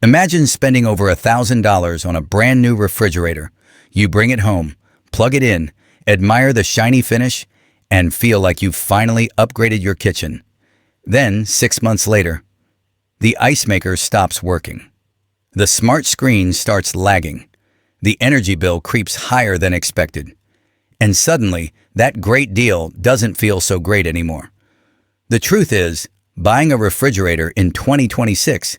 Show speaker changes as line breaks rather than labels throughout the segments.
Imagine spending over $1,000 on a brand new refrigerator. You bring it home, plug it in, admire the shiny finish, and feel like you've finally upgraded your kitchen. Then, 6 months later, the ice maker stops working. The smart screen starts lagging. The energy bill creeps higher than expected. And suddenly, that great deal doesn't feel so great anymore. The truth is, buying a refrigerator in 2026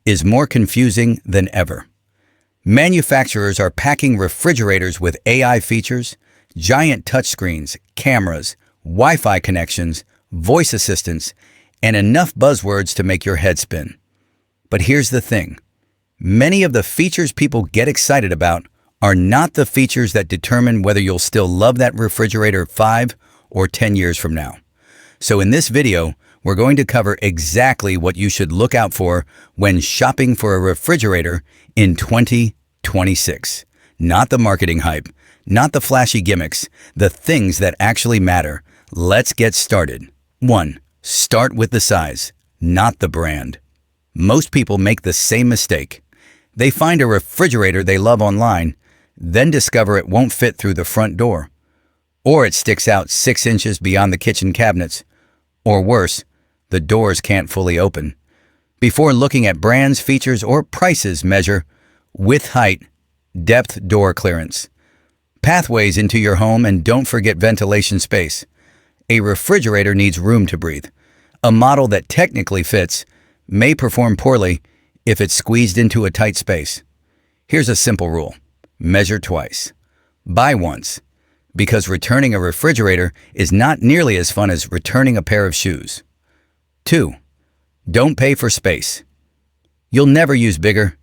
is more confusing than ever. Manufacturers are packing refrigerators with AI features, giant touchscreens, cameras, Wi-Fi connections, voice assistants, and enough buzzwords to make your head spin. But here's the thing. Many of the features people get excited about are not the features that determine whether you'll still love that refrigerator 5 or 10 years from now. So in this video, we're going to cover exactly what you should look out for when shopping for a refrigerator in 2026. Not the marketing hype, not the flashy gimmicks, the things that actually matter. Let's get started. 1. Start with the size, not the brand. Most people make the same mistake. They find a refrigerator they love online, then discover it won't fit through the front door. Or it sticks out 6 inches beyond the kitchen cabinets. Or worse, the doors can't fully open. Before looking at brands, features, or prices, measure width, height, depth, door clearance, pathways into your home, and don't forget ventilation space. A refrigerator needs room to breathe. A model that technically fits may perform poorly if it's squeezed into a tight space. Here's a simple rule. Measure twice. Buy once. Because returning a refrigerator is not nearly as fun as returning a pair of shoes. 2. Don't pay for space. You'll never use bigger,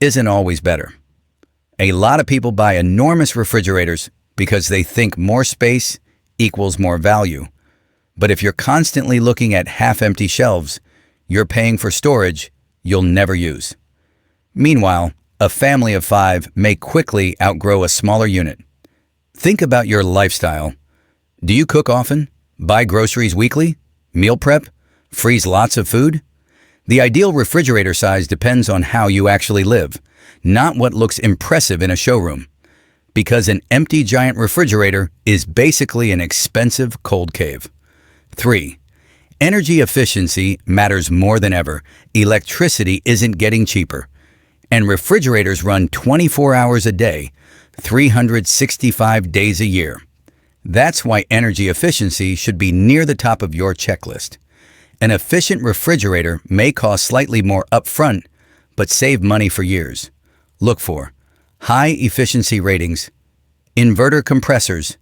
isn't always better. A lot of people buy enormous refrigerators because they think more space equals more value. But if you're constantly looking at half-empty shelves, you're paying for storage you'll never use. Meanwhile, a family of 5 may quickly outgrow a smaller unit. Think about your lifestyle. Do you cook often? Buy groceries weekly? Meal prep? Freeze lots of food? The ideal refrigerator size depends on how you actually live, not what looks impressive in a showroom. Because an empty giant refrigerator is basically an expensive cold cave. 3. Energy efficiency matters more than ever. Electricity isn't getting cheaper. And refrigerators run 24 hours a day, 365 days a year. That's why energy efficiency should be near the top of your checklist. An efficient refrigerator may cost slightly more upfront, but save money for years. Look for high efficiency ratings, inverter compressors,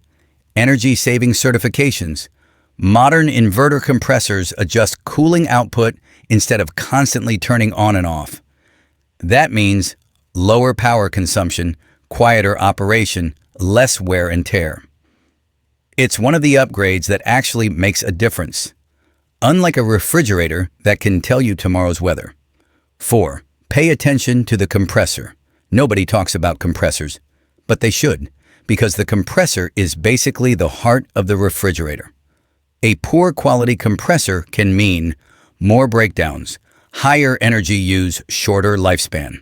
energy saving certifications. Modern inverter compressors adjust cooling output instead of constantly turning on and off. That means lower power consumption, quieter operation, less wear and tear. It's one of the upgrades that actually makes a difference. Unlike a refrigerator that can tell you tomorrow's weather. 4. Pay attention to the compressor. Nobody talks about compressors, but they should, because the compressor is basically the heart of the refrigerator. A poor quality compressor can mean more breakdowns, higher energy use, shorter lifespan.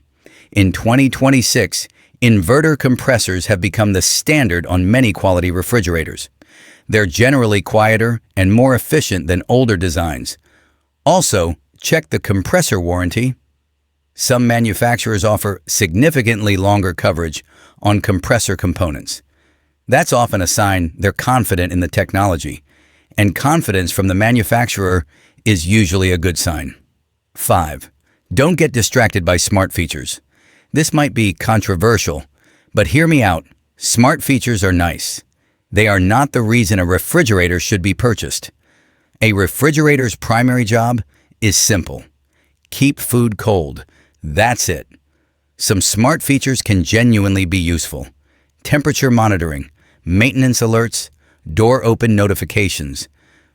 In 2026, inverter compressors have become the standard on many quality refrigerators. They're generally quieter and more efficient than older designs. Also, check the compressor warranty. Some manufacturers offer significantly longer coverage on compressor components. That's often a sign they're confident in the technology, and confidence from the manufacturer is usually a good sign. 5. Don't get distracted by smart features. This might be controversial, but hear me out. Smart features are nice. They are not the reason a refrigerator should be purchased. A refrigerator's primary job is simple. Keep food cold. That's it. Some smart features can genuinely be useful. Temperature monitoring, maintenance alerts, door open notifications.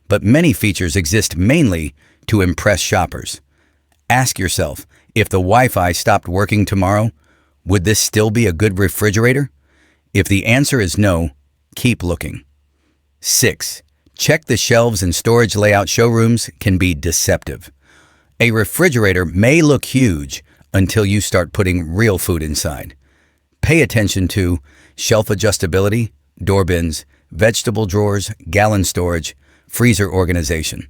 But many features exist mainly to impress shoppers. Ask yourself, if the Wi-Fi stopped working tomorrow, would this still be a good refrigerator? If the answer is no, keep looking. 6. Check the shelves and storage layout. Showrooms can be deceptive. A refrigerator may look huge, until you start putting real food inside. Pay attention to shelf adjustability, door bins, vegetable drawers, gallon storage, freezer organization.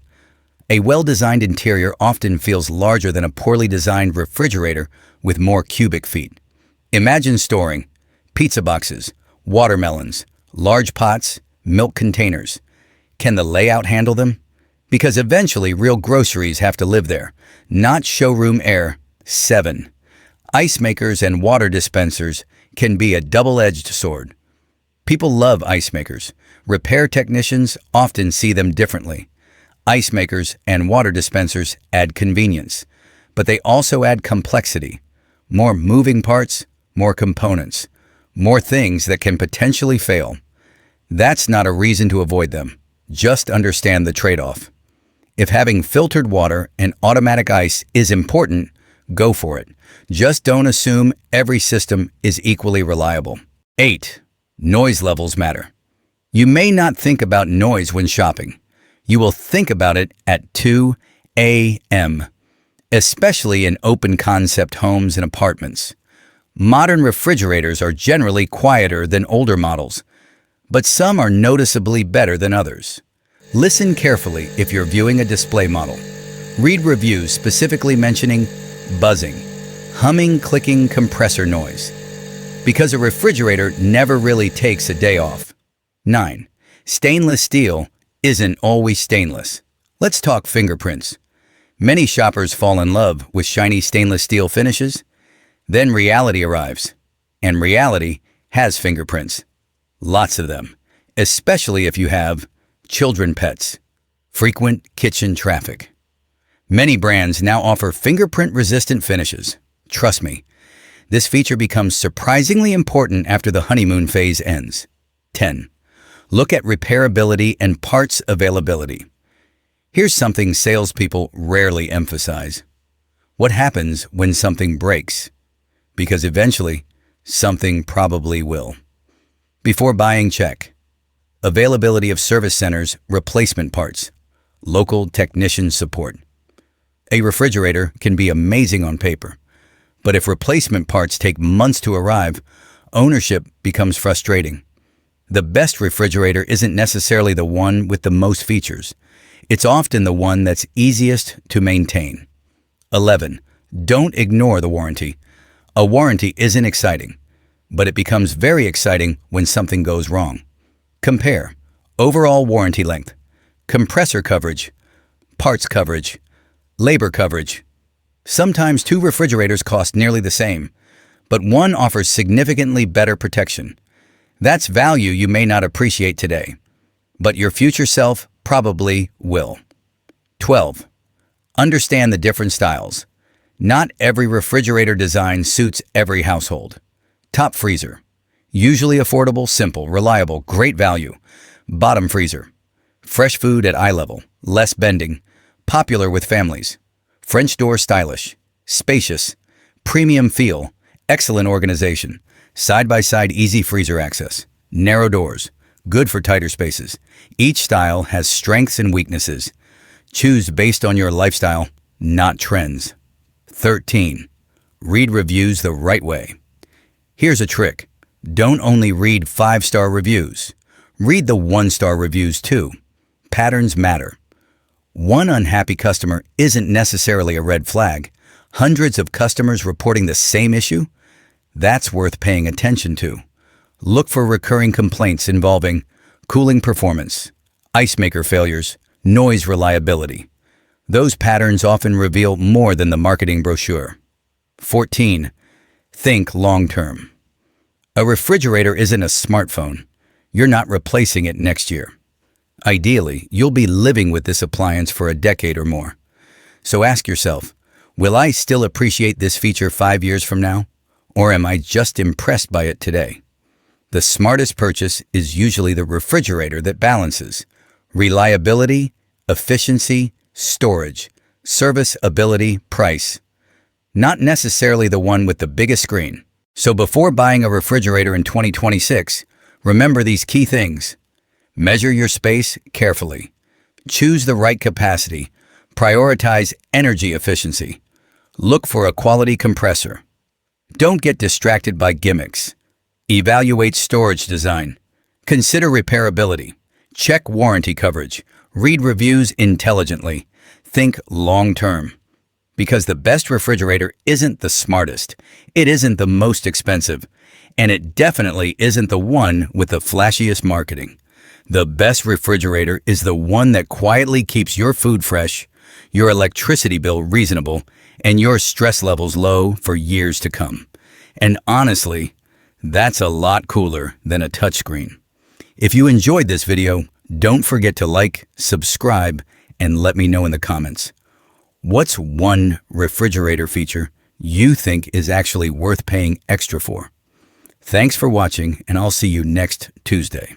A well-designed interior often feels larger than a poorly designed refrigerator with more cubic feet. Imagine storing pizza boxes, watermelons, large pots, milk containers. Can the layout handle them? Because eventually real groceries have to live there, not showroom air. 7. Ice makers and water dispensers can be a double-edged sword. People love ice makers. Repair technicians often see them differently. Ice makers and water dispensers add convenience, but they also add complexity. More moving parts, more components, more things that can potentially fail. That's not a reason to avoid them. Just understand the trade-off. If having filtered water and automatic ice is important, go for it. Just don't assume every system is equally reliable. 8. Noise levels matter. You may not think about noise when shopping. You will think about it at 2 a.m., especially in open-concept homes and apartments. Modern refrigerators are generally quieter than older models, but some are noticeably better than others. Listen carefully if you're viewing a display model. Read reviews specifically mentioning buzzing, humming, clicking, compressor noise, because a refrigerator never really takes a day off. 9. Stainless steel isn't always stainless. Let's talk fingerprints. Many shoppers fall in love with shiny stainless steel finishes. Then reality arrives, and reality has fingerprints. Lots of them, especially if you have children pets. Frequent kitchen traffic. Many brands now offer fingerprint-resistant finishes. Trust me, this feature becomes surprisingly important after the honeymoon phase ends. 10. Look at repairability and parts availability. Here's something salespeople rarely emphasize. What happens when something breaks? Because eventually, something probably will. Before buying, check availability of service centers, replacement parts, local technician support. A refrigerator can be amazing on paper, but if replacement parts take months to arrive, ownership becomes frustrating. The best refrigerator isn't necessarily the one with the most features. It's often the one that's easiest to maintain. 11. Don't ignore the warranty. A warranty isn't exciting, but it becomes very exciting when something goes wrong. Compare overall warranty length, compressor coverage, parts coverage, labor coverage. Sometimes two refrigerators cost nearly the same, but one offers significantly better protection. That's value you may not appreciate today, but your future self probably will. 12. Understand the different styles. Not every refrigerator design suits every household. Top freezer. Usually affordable, simple, reliable, great value. Bottom freezer. Fresh food at eye level, less bending, popular with families. French door stylish, spacious, premium feel, excellent organization. Side-by-side easy freezer access. Narrow doors, good for tighter spaces. Each style has strengths and weaknesses. Choose based on your lifestyle, not trends. 13. Read reviews the right way. Here's a trick. Don't only read 5-star reviews. Read the 1-star reviews too. Patterns matter. One unhappy customer isn't necessarily a red flag. Hundreds of customers reporting the same issue? That's worth paying attention to. Look for recurring complaints involving cooling performance, ice maker failures, noise reliability. Those patterns often reveal more than the marketing brochure. 14. Think long-term. A refrigerator isn't a smartphone. You're not replacing it next year. Ideally, you'll be living with this appliance for a decade or more. So ask yourself, will I still appreciate this feature 5 years from now? Or am I just impressed by it today? The smartest purchase is usually the refrigerator that balances reliability, efficiency, storage, service ability, price. Not necessarily the one with the biggest screen. So before buying a refrigerator in 2026, remember these key things. Measure your space carefully. Choose the right capacity. Prioritize energy efficiency. Look for a quality compressor. Don't get distracted by gimmicks. Evaluate storage design. Consider repairability. Check warranty coverage. Read reviews intelligently. Think long-term. Because the best refrigerator isn't the smartest, it isn't the most expensive, and it definitely isn't the one with the flashiest marketing. The best refrigerator is the one that quietly keeps your food fresh, your electricity bill reasonable, and your stress levels low for years to come. And honestly, that's a lot cooler than a touchscreen. If you enjoyed this video, don't forget to like, subscribe, and let me know in the comments. What's one refrigerator feature you think is actually worth paying extra for? Thanks for watching, and I'll see you next Tuesday.